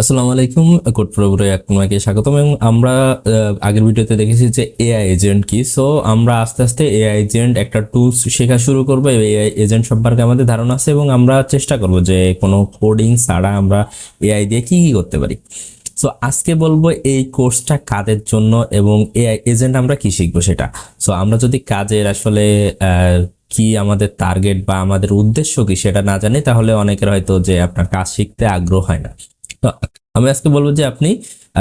আসসালামু আলাইকুম। কোড প্রোগ্রামে আপনাকে স্বাগতম। এবং আমরা আগের ভিডিওতে দেখেছি যে এআই এজেন্ট কি। সো আমরা আস্তে আস্তে এআই এজেন্ট একটা টুলস শেখা শুরু করবো। এআই এজেন্ট সম্পর্কে আমাদের ধারণা আছে এবং আমরা চেষ্টা করব যে কোনো কোডিং ছাড়া আমরা এআই দিয়ে কি কি করতে পারি। সো আজকে বলবো এই কোর্সটা কাদের জন্য এবং এআই এজেন্ট আমরা কি শিখবো সেটা। সো আমরা যদি কাজের আসলে কি আমাদের টার্গেট বা আমাদের উদ্দেশ্য কি সেটা না জানি, তাহলে অনেকের হয়তো যে আপনার কাজ শিখতে আগ্রহ হয় না। তো আমি আজকে বলবো যে আপনি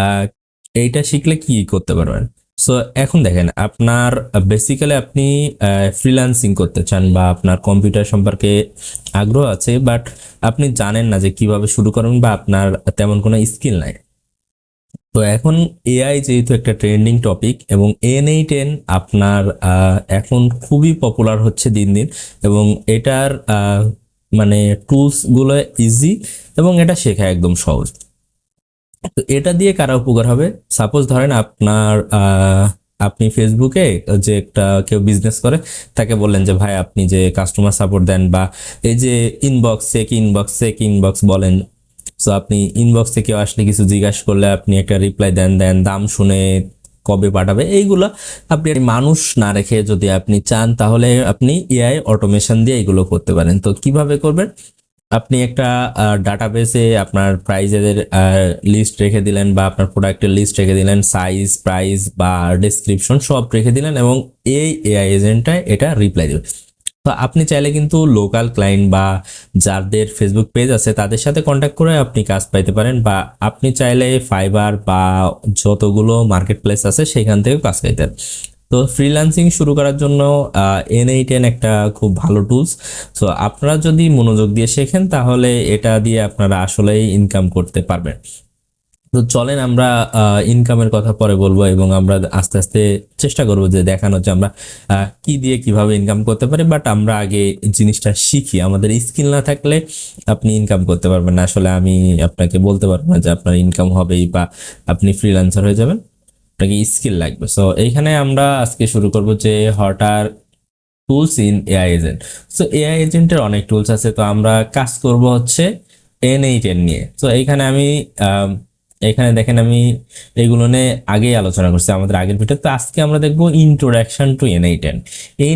আহ, এইটা শিখলে কি করতে পারবেন। সো এখন দেখেন, আপনার বেসিক্যালি আপনি ফ্রিল্যান্সিং করতে চান বা আপনার কম্পিউটার সম্পর্কে আগ্রহ আছে, বাট আপনি জানেন না যে কিভাবে শুরু করবেন বা আপনার তেমন কোনো স্কিল নাই। তো এখন এআই যেহেতু একটা ট্রেন্ডিং টপিক এবং n8n আপনার এখন খুবই পপুলার হচ্ছে দিন দিন, এবং এটার মানে টুলস গুলো ইজি এবং এটা শেখা একদম সহজ। তো এটা দিয়ে কারা উপকার হবে? সাপোজ ধরেন আপনার আপনি ফেসবুকে যে একটা কেউ বিজনেস করে, তাকে বললেন যে ভাই আপনি যে কাস্টমার সাপোর্ট দেন বা এই যে ইনবক্স বলেন। সো আপনি ইনবক্সে কেউ আসলে কিছু জিজ্ঞাসা করলে আপনি একটা রিপ্লাই দেন দাম শুনে কবে পাঠাবে, এইগুলো আপনি মানুষ না রেখে যদি আপনি চান তাহলে আপনি এআই অটোমেশন দিয়ে এগুলো করতে পারেন। তো কিভাবে করবেন? আপনি একটা ডাটাবেসে আপনার প্রাইজের লিস্ট রেখে দিলেন বা আপনার প্রোডাক্টের লিস্ট রেখে দিলেন, সাইজ, প্রাইস বা ডেসক্রিপশন সব রেখে দিলেন এবং এই এআই এজেন্টটা এটা রিপ্লাই দেবে। তো আপনি চাইলে কিন্তু লোকাল ক্লায়েন্ট বা যাদের ফেসবুক পেজ আছে তাদের সাথে কন্ট্যাক্ট করে আপনি কাজ পাইতে পারেন, বা আপনি চাইলে ফাইবার বা যতগুলো মার্কেট প্লেস আছে সেখান থেকে কাজ পাইতে পারেন। তো ফ্রিল্যান্সিং শুরু করার জন্য n8n একটা খুব ভালো টুলস। সো আপনারা যদি মনোযোগ দিয়ে শেখেন তাহলে এটা দিয়ে আপনারা আসলেই ইনকাম করতে পারবেন। তো চলেন আমরা ইনকামের কথা পরে বলবো এবং আমরা আস্তে আস্তে চেষ্টা করব যে দেখানো যে আমরা কি দিয়ে কিভাবে ইনকাম করতে পারি। বাট আমরা আগে জিনিসটা শিখি। আমাদের স্কিল না থাকলে আপনি ইনকাম করতে পারবেন না। আসলে আমি আপনাকে বলতে পারবো না যে আপনার ইনকাম হবেই বা আপনি ফ্রিল্যান্সার হয়ে যাবেন। আপনাকে স্কিল লাগবে। সো এইখানে আমরা আজকে শুরু করব যে what are tools in AI agent. So AI এজেন্টের অনেক টুলস আছে, তো আমরা কাজ করব হচ্ছে n8n নিয়ে। তো এইখানে আমি এখানে দেখেন আমি এগুলো নিয়ে আগেই আলোচনা করছি আমাদের আগের ভিডিও। তো আজকে আমরা দেখবো ইন্ট্রোডাকশন টু n8n।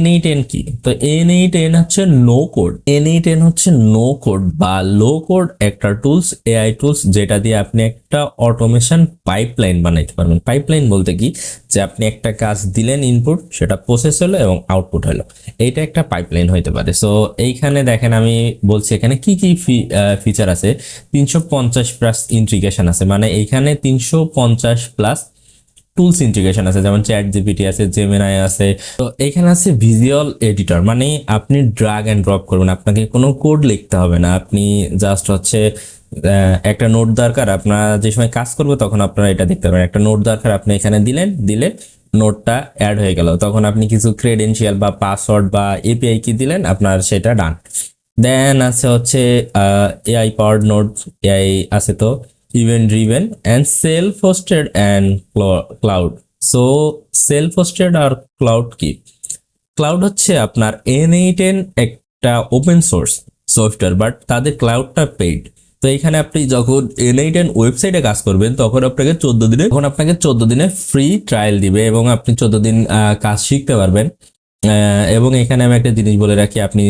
n8n কি? তো n8n হচ্ছে নো কোড। n8n হচ্ছে নো কোড বা লো কোড একটা টুলস, এআই টুলস, যেটা দিয়ে আপনি একটা অটোমেশন পাইপলাইন বানাইতে পারবেন। পাইপলাইন বলতে কি, যে আপনি একটা কাজ দিলেন, ইনপুট, সেটা প্রসেস হলো এবং আউটপুট হলো, এইটা একটা পাইপলাইন হইতে পারে। সো এইখানে দেখেন আমি বলছি এখানে কি কি ফিচার আছে। 350 প্লাস ইন্টিগ্রেশন আছে, মানে এইখানে 350 প্লাস টুলস ইন্টিগ্রেশন আছে, যেমন চ্যাট জিপিটি আছে, জেমিনাই আছে। তো এখানে আছে ভিজুয়াল এডিটর, মানে আপনি ড্রাগ অ্যান্ড ড্রপ করবেন, আপনাকে কোনো কোড লিখতে হবে না। আপনি জাস্ট হচ্ছে একটা নোট দরকার, আপনারা যে সময় কাজ করবে তখন আপনারা এটা দেখতে পারেন। একটা নোট দরকার, আপনি এখানে দিলে নোটটা অ্যাড হয়ে গেল। তখন আপনি কিছু ক্রেডেনশিয়াল বা পাসওয়ার্ড বা এপিআই কি দিলেন, আপনার সেটা ডান। দেন আছে হচ্ছে এআই পাওয়ার্ড নোট। এআই আছে তো event driven and self hosted and cloud. So self hosted আর ক্লাউড কি? ক্লাউড হচ্ছে আপনার n8n একটা ওপেন সোর্স সফটওয়্যার, বাট তাদের ক্লাউডটা পেইড। তো এখানে আপনি যখন n8n ওয়েবসাইটে কাজ করবেন তখন আপনাকে 14 দিনে ফ্রি ট্রায়াল দিবে এবং আপনি 14 দিন কাজ শিখতে পারবেন। এবং এখানে আমি একটা জিনিস বলে রাখি, আপনি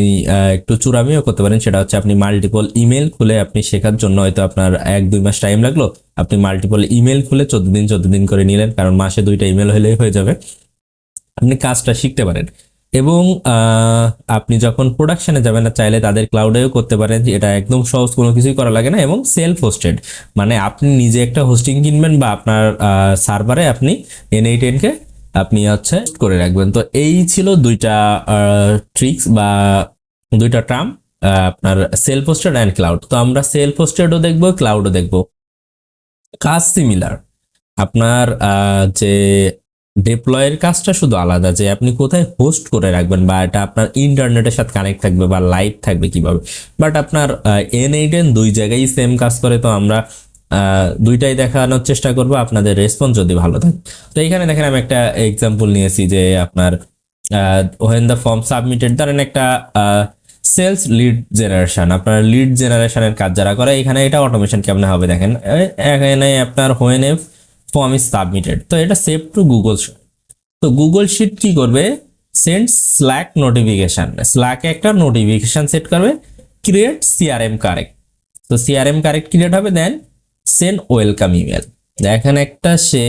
একটু চুরামিও করতে পারেন। সেটা হচ্ছে আপনি মাল্টিপল ইমেল খুলে আপনি শেখার জন্য হয়তো আপনার 1-2 মাস টাইম লাগলো, আপনি মাল্টিপল ইমেল খুলে 14 দিন করে নিলেন, কারণ মাসে 2টা ইমেল হলেই হয়ে যাবে। আপনি কাজটা শিখতে পারেন এবং আপনি যখন প্রোডাকশনে যাবেন না, চাইলে তাদের ক্লাউডেও করতে পারেন। এটা একদম সহজ, কোনো কিছুই করা লাগে না এবং সেলফ হোস্টেড, মানে আপনি নিজে একটা হোস্টিং কিনবেন বা আপনার সার্ভারে আপনি n8n কে আপনি হচ্ছে করে রাখবেন। তো এই ছিল দুইটা ট্রিক্স বা দুইটা টার্ম, আপনার সেলফ হোস্টেড অ্যান্ড ক্লাউড। তো আমরা সেলফ হোস্টেডও দেখবো, ক্লাউডও দেখবো। কাজ সিমিলার, আপনার যে ডিপ্লয়ের কাজটা শুধু আলাদা, যে আপনি কোথায় হোস্ট করে রাখবেন বা এটা আপনার ইন্টারনেটের সাথে কানেক্ট থাকবে বা লাইভ থাকবে কিভাবে। বাট আপনার n8n দুই জায়গায় সেম কাজ করে। তো আমরা দুইটাই দেখানোর চেষ্টা করব, আপনাদের রেসপন্স যদি ভালো থাকে। তো এইখানে দেখেন আমি একটা এক্সাম্পল নিয়েছি যে আপনার ওয়েন দ্য ফর্ম সাবমিটেড, ধরেন একটা সেলস লিড জেনারেশন, আপনার লিড জেনারেশনের কাজ যারা করে এখানে এটা অটোমেশন কেমন হবে দেখেন, এখানে আপনার when a form is submitted, তো এটা সেভ টু গুগল। তো গুগল শিট কি করবে, সেন্ড স্ল্যাক নোটিফিকেশন, স্ল্যাকে একটা নোটিফিকেশন সেট করবে, ক্রিয়েট সিআরএম কারেক্ট, তো সিআরএম কারেক্ট ক্রিয়েট হবে, দেন সেন্ড ওয়েলকাম ইমেল। দেখেন একটা সে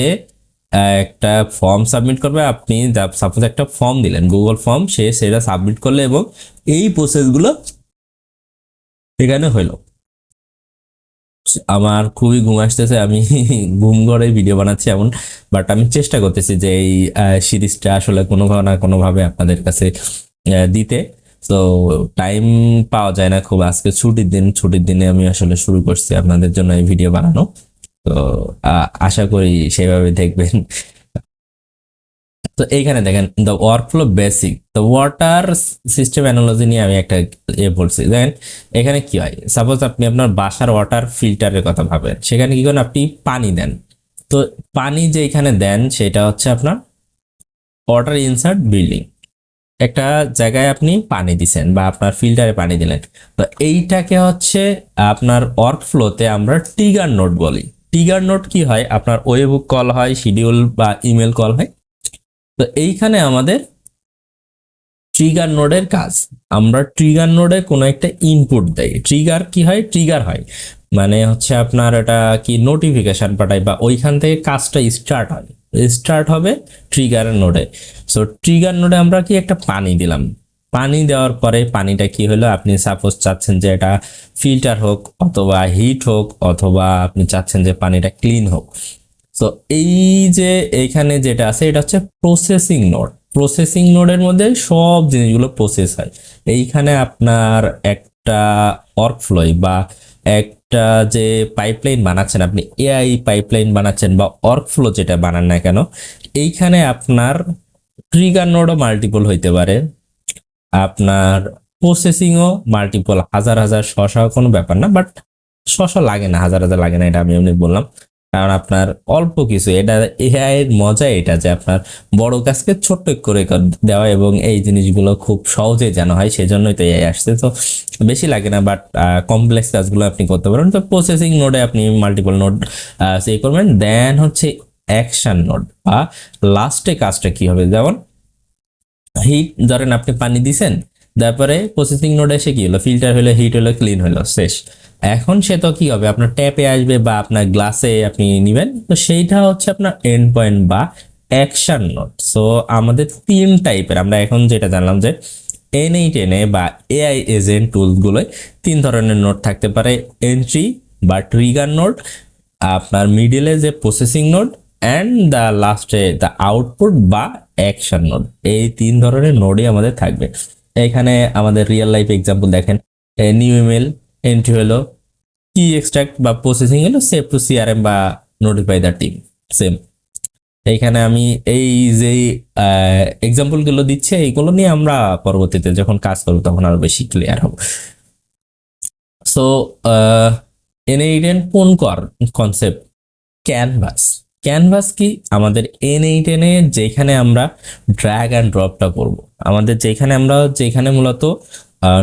একটা ফর্ম সাবমিট করবে, আপনি সাপোজ একটা ফর্ম দিলেন গুগল ফর্ম, সে সেটা সাবমিট করলে এবং এই প্রসেসগুলো এখানে হইলো। আমার খুবই ঘুম আসতেছে, আমি ঘুম ঘরে ভিডিও বানাচ্ছি এমন, বাট আমি চেষ্টা করতেছি যে এই সিরিজটা আসলে কোনো না কোনোভাবে আপনাদের কাছে দিতে। তো টাইম পাওয়া যায় না খুব, আজকে ছুটির দিন, ছুটির দিনে আমি আসলে শুরু করছি আপনাদের জন্য এই ভিডিও বানানো। তো আশা করি সেভাবে দেখবেন। তো এইখানে দেখেন the workflow basic, the water system analogy নিয়ে আমি একটা বলছি। দেখেন এখানে কি হয়, সাপোজ আপনি আপনার বাসার ওয়াটার ফিল্টারের কথা ভাবেন, সেখানে কি করেন, আপনি পানি দেন। তো পানি যে এখানে দেন সেটা হচ্ছে আপনার ওয়াটার ইনসার্ট বিল্ডিং, একটা জায়গায় আপনি পানি দিছেন বা আপনার ফিল্টারে পানি দিলেন। তো এইটাকে হচ্ছে আপনার ওয়ার্কফ্লোতে আমরা ট্রিগার নোড বলি। ট্রিগার নোড কি হয়, আপনার ওয়েবহুক কল হয়, শিডিউল বা ইমেল কল হয়। তো এইখানে আমাদের ট্রিগার নোডের কাজ, আমরা ট্রিগার নোডে কোনো একটা ইনপুট দেই, ট্রিগার কি হয়, ট্রিগার হয় মানে হচ্ছে আপনার এটা কি নোটিফিকেশন পাঠায় বা ওইখান থেকে কাজটা স্টার্ট হয়, স্টার্ট হবে ট্রিগার নোডে। সো ট্রিগার নোডে আমরা কি একটা পানি দিলাম, পানি দেওয়ার পরে পানিটা কি হলো, আপনি সাপোজ চাচ্ছেন যে এটা ফিল্টার হোক অথবা হিট হোক, অথবা আপনি চাচ্ছেন যে পানিটা ক্লিন হোক। তো এই যে এইখানে যেটা আছে এটা হচ্ছে প্রসেসিং নোড, প্রসেসিং নোডের মধ্যে সব জিনিসগুলো প্রসেস হয়। এইখানে আপনার একটা ওয়ার্কফ্লো বা একটা যে পাইপলাইন বানাচ্ছেন, আপনি এআই পাইপলাইন বানাচ্ছেন বা ওয়ার্কফ্লো যেটা বানান না কেন, এইখানে আপনার ট্রিগার নোডও মাল্টিপল হইতে পারে, আপনার প্রসেসিংও মাল্টিপল, হাজার হাজার শশা কোনো ব্যাপার না, বাট শশা লাগে না, হাজার হাজার লাগে না, এটা আমি এমনি বললাম। কারণ আপনার অল্প কিছু, এটা এআই এর মজা এটা যে আপনার বড় কাজকে ছোট্ট করে দেওয়া এবং এই জিনিসগুলো খুব সহজে জানা হয়, সেজন্যই তো এআই আসছে। তো বেশি লাগে না, বাট কমপ্লেক্স কাজগুলো আপনি করতে পারেন। তো প্রসেসিং নোডে আপনি মাল্টিপল নোড সে করবেন, দেন হচ্ছে অ্যাকশন নোড বা লাস্টে কাজটা কি হবে, যেমন হিট, ধরেন আপনি পানি দিছেন, তারপরে প্রসেসিং নোডে এসে কি হলো, ফিল্টার হলো, হিট হলো, ক্লিন হলো, শেষ। এখন সে তো কি হবে, আপনার ট্যাপে আসবে বা আপনার গ্লাসে আপনি নিবেন, তো সেইটা হচ্ছে আপনার এন্ড পয়েন্ট বা অ্যাকশন নোড। সো আমাদের তিন টাইপের, আমরা এখন যেটা জানলাম যে n8n বা এআই এজেন্ট টুলসগুলোয় তিন ধরনের নোড থাকতে পারে, এন্ট্রি বা ট্রিগার নোড, আপনার মিডিলে যে প্রসেসিং নোড, অ্যান্ড দ্য লাস্টে দ্য আউটপুট বা অ্যাকশন নোড। এই তিন ধরনের নোডই আমাদের থাকবে। এখানে আমাদের রিয়েল লাইফ এক্সাম্পল দেখেন, নিউ ইমেল, এন্ট্রি হলো, কি এক্সট্রাক্ট বা প্রসেসিং হলো, সেভ টু সিআরএম বা নোটিফাই দ্য টিম, সেম। এইখানে আমি এই যে এক্সাম্পল গুলো দিচ্ছে, এইগুলো নিয়ে আমরা পরবর্তীতে যখন কাজ করবো তখন আরো বেশি ক্লিয়ার হব। সো n8n কোন কনসেপ্ট, ক্যানভাস। ক্যানভাস কি, আমাদের n8n এ যেখানে আমরা ড্র্যাগ অ্যান্ড ড্রপটা করব, আমাদের যেখানে মূলত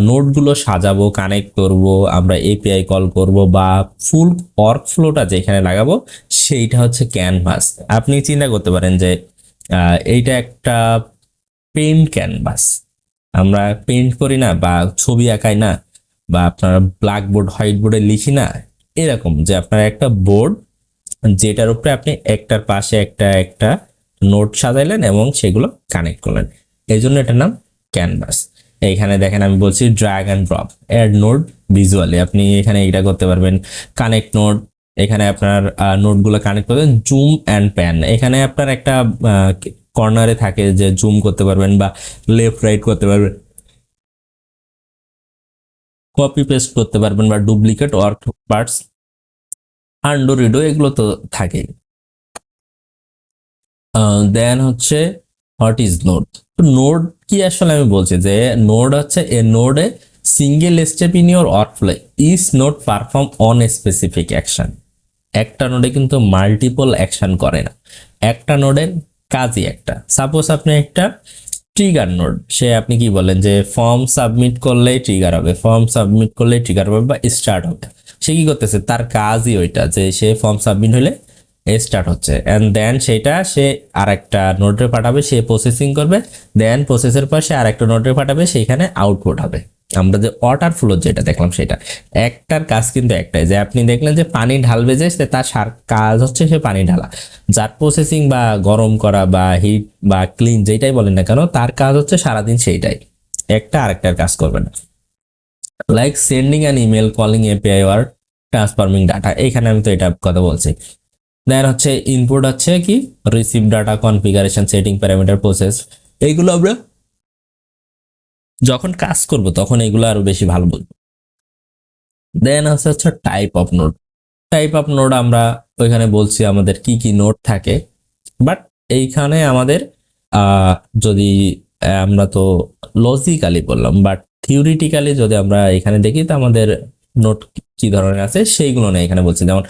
নোটগুলো সাজাবো, কানেক্ট করব, আমরা এপিআই কল করব বা ফুল ওয়ার্কফ্লোটা যেখানে লাগাবো, সেইটা হচ্ছে ক্যানভাস। আপনি চিন্তা করতে পারেন যে এইটা একটা পেইন্ট ক্যানভাস, আমরা পেইন্ট করি না বা ছবি আঁকাই না বা আপনার ব্ল্যাকবোর্ড হোয়াইট বোর্ডে লিখি না, এরকম যে আপনার একটা বোর্ড যেটার উপরে আপনি একটার পাশে একটা একটা নোট সাজাইলেন এবং সেগুলো কানেক্ট করলেন, এই জন্য এটার নাম ক্যানভাস। এইখানে দেখেন আমি বলছি drag and drop, add node visually, আপনি এখানে এটা করতে পারবেন, কানেক্ট নোট, এখানে আপনার নোটগুলো কানেক্ট করবেন, জুম অ্যান্ড প্যান, এখানে আপনার একটা কর্নারে থাকে যে জুম করতে পারবেন বা লেফট রাইট করতে পারবেন, কপি পেস্ট করতে পারবেন বা ডুপ্লিকেট ওয়ার্ক পার্টস আন্ডো রিডো, এগুলো তো থাকেই। দেন হচ্ছে হোয়াট ইজ নোড। নোড কি আসলে আমি বলছি যে নোড হচ্ছে এ নোডে single step in your workflow, is node perform on a specific action. একটা নোডে কিন্তু মাল্টিপল অ্যাকশন করে না, একটা নোডের কাজই একটা। সাপোজ আপনি একটা ট্রিগার নোড, সে আপনি কি বলেন যে ফর্ম সাবমিট করলেই ট্রিগার হবে, ফর্ম সাবমিট করলেই ট্রিগার হবে বা স্টার্ট হবে। সে কি করতেছে, তার কাজই ওইটা যে সে ফর্ম সাবমিট হলে স্টার্ট হচ্ছে, অ্যান্ড দেন সেটা সে আরেকটা নোডে পাঠাবে, সে প্রসেসিং করবে, দেন প্রসেসের পর সে আরেকটা নোডে পাঠাবে, সেইখানে আউটপুট হবে। আমরা যে ওয়াটার ফ্লো যেটা দেখলাম সেটা একটার কাজ কিন্তু একটাই, যে আপনি দেখলেন যে পানি ঢালবে, যে তার কাজ হচ্ছে সে পানি ঢালা, যার প্রসেসিং বা গরম করা বা হিট বা ক্লিন যেটাই বলেন না কেন, তার কাজ হচ্ছে সারাদিন সেইটাই, একটা আরেকটার কাজ করবে না। Like sending an email, calling API আর ট্রান্সফার্মিং ডাটা, এইখানে আমি তো এটা কথা বলছি। দেন হচ্ছে ইনপুট হচ্ছে কি receive data, configuration, setting, parameter, process, এইগুলো আমরা যখন কাজ করব তখন এগুলো আরো বেশি ভালো বলবো। দেন হচ্ছে type of node, type of node আমরা ওইখানে বলছি আমাদের কি কি নোড থাকে, বাট এইখানে আমাদের আহ, যদি আমরা তো লজিক্যালি বললাম, বাট থিওরিটিক্যালি যদি আমরা এখানে দেখি তো আমাদের নোড কি ধরনের আছে সেইগুলো না এখানে বলছি। যেমন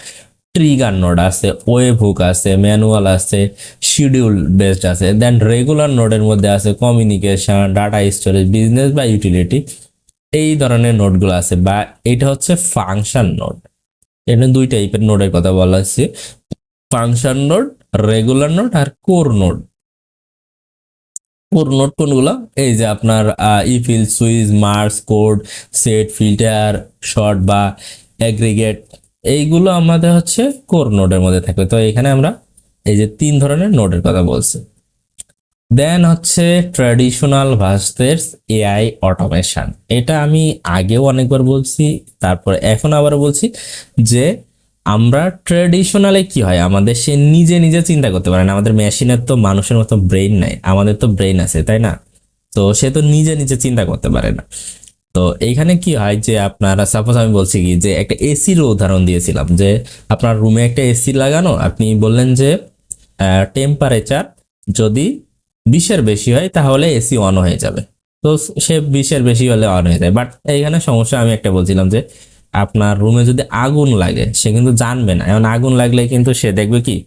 ট্রিগার নোড আছে, ওয়েব হুক আছে, ম্যানুয়াল আছে, শিডিউল বেসড আছে, দেন রেগুলার নোডের মধ্যে আছে কমিউনিকেশন, ডাটা স্টোরেজ, বিজনেস বা ইউটিলিটি, এই ধরনের নোডগুলো আছে। বা এটা হচ্ছে ফাংশন নোড, এখানে দুই টাইপের নোডের কথা বলা হচ্ছে, ফাংশন নোড, রেগুলার নোড আর কোর নোড। কোর নোড কোনগুলো, এই যে আপনার if else, switch, merge, code, set, filter, sort বা অ্যাগ্রিগেট, এইগুলো আমাদের হচ্ছে কোর নোডের মধ্যে থাকবে। তো এখানে আমরা এই যে তিন ধরনের নোডের কথা বলছি। দেন হচ্ছে ট্র্যাডিশনাল ভার্সেস এআই অটোমেশন, এটা আমি আগেও অনেকবার বলছি, তারপর এখন আবার বলছি যে আমরা ট্র্যাডিশনালে কি হয়, আমাদের সে নিজে নিজে চিন্তা করতে পারে না, আমাদের মেশিনের তো মানুষের মতো ব্রেইন নাই, আমাদের তো ব্রেইন আছে তাই না, তো সে তো নিজে নিজে চিন্তা করতে পারে না। তো এইখানে কি হয় যে আপনারা সাপোজ আমি বলছি কি যে একটা এসির উদাহরণ দিয়েছিলাম, যে আপনার রুমে একটা এসি লাগানো, আপনি বললেন যে টেম্পারেচার যদি 20-এর বেশি হয় তাহলে এসি অন হয়ে যাবে, তো সে 20-এর বেশি হলে অন হয়ে যায়। বাট এইখানে সমস্যা আমি একটা বলছিলাম যে আপনার রুমে যদি আগুন লাগে সে কিন্তু জানবে না, এমন আগুন লাগলে কিন্তু সে দেখবে কি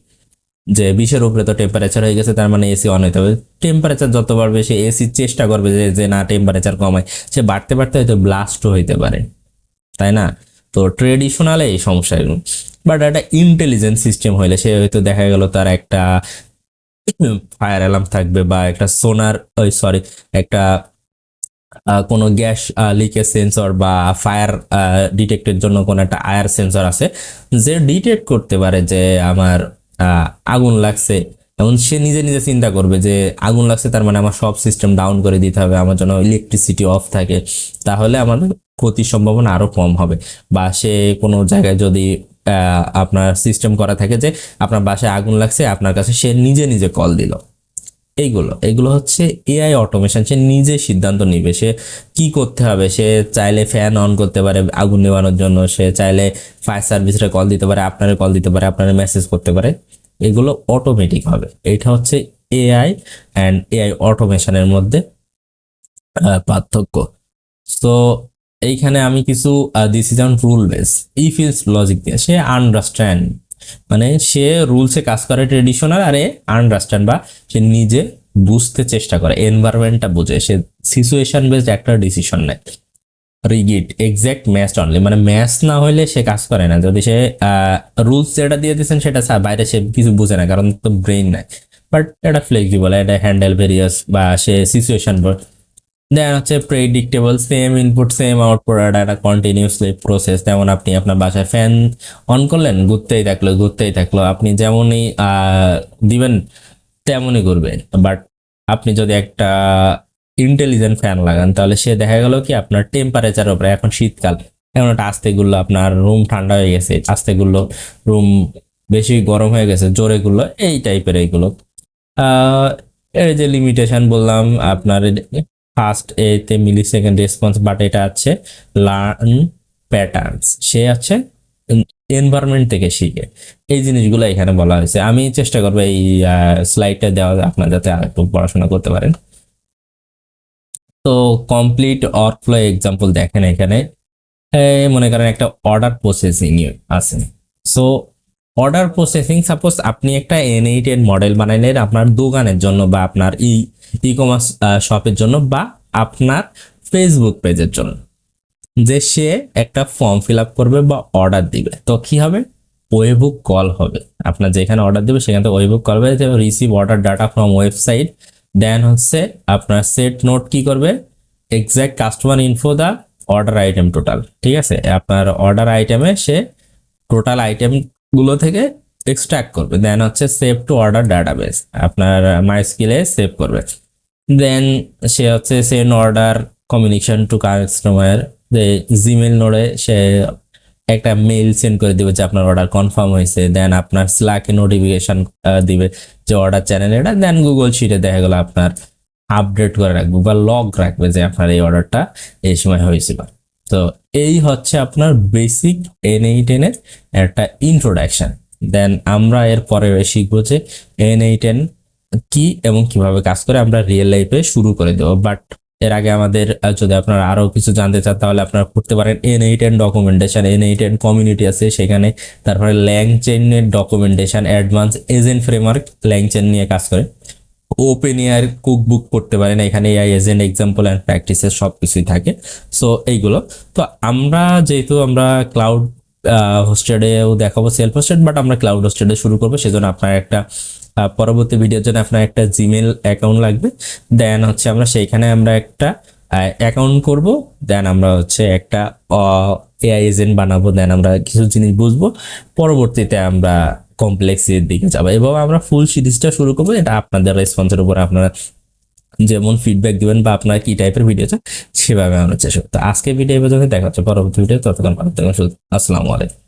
যে 20-এর উপরে তো টেম্পারেচার হয়ে গেছে, তার মানে এসি অন হইতে হবে। টেম্পারেচার যত বাড়বে সে এসি চেষ্টা করবে যে যে না টেম্পারেচার কমায়, সে বাড়তে বাড়তে হয়তো ব্লাস্টও হইতে পারে, তাই না। তো ট্রেডিশনালে এই সমস্যা, বাট একটা ইন্টেলিজেন্ট সিস্টেম হইলে সে হয়তো দেখা গেল তার একটা ফায়ার অ্যালার্ম থাকবে বা একটা সোনার, ওই সরি, একটা কোনো গ্যাস লিকেজ সেন্সর বা ফায়ার ডিটেক্টের জন্য কোনো একটা আয়ার সেন্সর আছে, যে ডিটেক্ট করতে পারে যে আমার আগুন লাগছে। এবং সে নিজে নিজে চিন্তা করবে যে আগুন লাগছে, তার মানে আমার সব সিস্টেম ডাউন করে দিতে হবে, আমার জন্য ইলেকট্রিসিটি অফ থাকে, তাহলে আমাদের ক্ষতির সম্ভাবনা আরো কম হবে। বা সে কোনো জায়গায় যদি আপনার সিস্টেম করা থাকে যে আপনার বাসায় আগুন লাগছে, আপনার কাছে সে নিজে নিজে কল দিল, এইগুলো এগুলো হচ্ছে এআই অটোমেশন, সে নিজে সিদ্ধান্ত নিবে সে কি করতে হবে। সে চাইলে ফ্যান অন করতে পারে আগুন নেভানোর জন্য, সে চাইলে ফায়ার সার্ভিসে কল দিতে পারে, আপনারে কল দিতে পারে, আপনারে মেসেজ করতে পারে, এগুলো অটোমেটিক হবে। এটা হচ্ছে এআই অ্যান্ড এআই অটোমেশনের মধ্যে পার্থক্য। তো এইখানে আমি কিছু this is on rule base, if is logic দিয়ে সে আন্ডারস্ট্যান্ড, মানে সে রুলসে কাজ করে ট্রেডিশনাল, আর আন্ডারস্ট্যান্ড বা সে নিজে বুঝতে চেষ্টা করে, এনভায়রনমেন্টটা বুঝে, সে সিচুয়েশন বেসড একটা ডিসিশন নেয়। রিগিড, এক্সাক্ট ম্যাচ অনলি, মানে ম্যাচ না হইলে সে কাজ করে না, যদি সে রুলস যেটা দিয়ে দিয়েছেন সেটা বাইরে সে কিছু বুঝে না, কারণ তো ব্রেইন নাই। বাট এটা ফ্লেক্সিবল, এটা হ্যান্ডেল ভেরিয়াস বা সে সিচুয়েশন। দেন হচ্ছে predictable, same input same output, একটা কন্টিনিউসলি প্রসেস। যেমন আপনি আপনার বাসায় ফ্যান অন করলেন, ঘুরতেই থাকলো ঘুরতেই থাকলো, আপনি যেমনই দিবেন তেমনই করবে। বাট আপনি যদি একটা ইন্টেলিজেন্ট ফ্যান লাগান তাহলে সে দেখা গেল কি আপনার টেম্পারেচার উপরে, এখন শীতকাল, এখন একটা আস্তে গুলো আপনার রুম ঠান্ডা হয়ে গেছে, আস্তে গুলো রুম বেশি গরম হয়ে গেছে, জোরে গুলো, এই টাইপের এইগুলো। আহ এর যে লিমিটেশন বললাম আপনার, ফার্স্ট এতে মিলি সেকেন্ড রেসপন্স, বাট এটা আছে লার্ন প্যাটার্নস, সে আছে এনভায়রনমেন্ট থেকে শিখে, এই জিনিসগুলো এখানে বলা হয়েছে। আমি চেষ্টা করবো এই স্লাইডটা দেওয়া আপনার যাতে আরেকটু পড়াশোনা করতে পারেন। তো কমপ্লিট ওয়ার্কফ্লো এক্সাম্পল দেখেন এখানে, মনে করেন একটা অর্ডার প্রসেসিং আছে। সো অর্ডার প্রসেসিং, সাপোজ আপনি একটা n8n মডেল বানাইলেন আপনার দোকানের জন্য বা আপনার ই কমার্স শপের জন্য বা আপনার ফেসবুক পেজের জন্য, যে সে একটা ফর্ম ফিল আপ করবে বা অর্ডার দিবে। তো কি হবে, ওয়েবুক কল হবে, আপনার যেখানে অর্ডার দেবে সেখান থেকে ওয়েবুক কল হবে, যে receive order data from website, then হচ্ছে আপনার সেট নোট কি করবে, exact customer info the order item total, ঠিক আছে, আপনার অর্ডার আইটেমে সে টোটাল আইটেম গুলো থেকে এক্সট্রাক্ট করবে, দেন হচ্ছে সেভ টু অর্ডার ডাটাবেস, আপনার মাই স্কিলে সেভ করবে, দেন সে হচ্ছে send order communication to customer, যে জিমেল নোডে সে একটা মেইল সেন্ড করে দিবে যে আপনার অর্ডার কনফার্ম হয়েছে, দেন আপনার স্ল্যাকে নোটিফিকেশন দিবে যে অর্ডার চ্যানেল এটা, দেন গুগল শিটে দেখা গেল আপনার আপডেট করে রাখবে বা লগ রাখবে যে আপনার এই অর্ডারটা এই সময় হয়েছিল। তো এই হচ্ছে আপনার বেসিক n8n এর একটা ইন্ট্রোডাকশন। দেন আমরা এর পরে শিখবো যে n8n কি এবং কিভাবে কাজ করে, আমরা রিয়েল লাইফে শুরু করে দেবো। বাট এর আগে আমাদের যদি আপনারা আরো কিছু জানতে চান তাহলে আপনারা পড়তে পারেন n8n ডকুমেন্টেশন, n8n কমিউনিটি আছে সেখানে, তারপরে ল্যাংচেনের ডকুমেন্টেশন, অ্যাডভান্স এজেন্ট ফ্রেমওয়ার্ক ল্যাংচেন নিয়ে কাজ করে, ওপেন এআই কুকবুক পড়তে পারেন, এখানে এআই এজেন্ট এক্সাম্পল অ্যান্ড প্র্যাকটিসের সব কিছুই থাকে। সো এইগুলো তো আমরা যেহেতু আমরা ক্লাউড হোস্টেডেও দেখাবো সেলফ হোস্টেড, বাট আমরা ক্লাউড হোস্টেডে শুরু করবো, সেজন্য আপনার একটা পরবর্তী ভিডিওর জন্য আপনার একটা জিমেল অ্যাকাউন্ট লাগবে, দেন হচ্ছে আমরা সেইখানে আমরা একটা অ্যাকাউন্ট করব, দেন আমরা হচ্ছে একটা এআই এজেন্ট বানাবো, দেন আমরা কিছু জিনিস বুঝবো, পরবর্তীতে আমরা কমপ্লেক্সের দিকে যাবো এবং আমরা ফুল সিরিজটা শুরু করবো। এটা আপনাদের রেসপন্সের উপর, আপনারা যেমন ফিডব্যাক দিবেন বা আপনারা কি টাইপের ভিডিও চান সেভাবে আমরা চেষ্টা করব। তো আজকে ভিডিও পর্যন্ত, দেখা হচ্ছে পরবর্তী ভিডিও, ততক্ষণ ভালো থাকুন, আসসালামু আলাইকুম।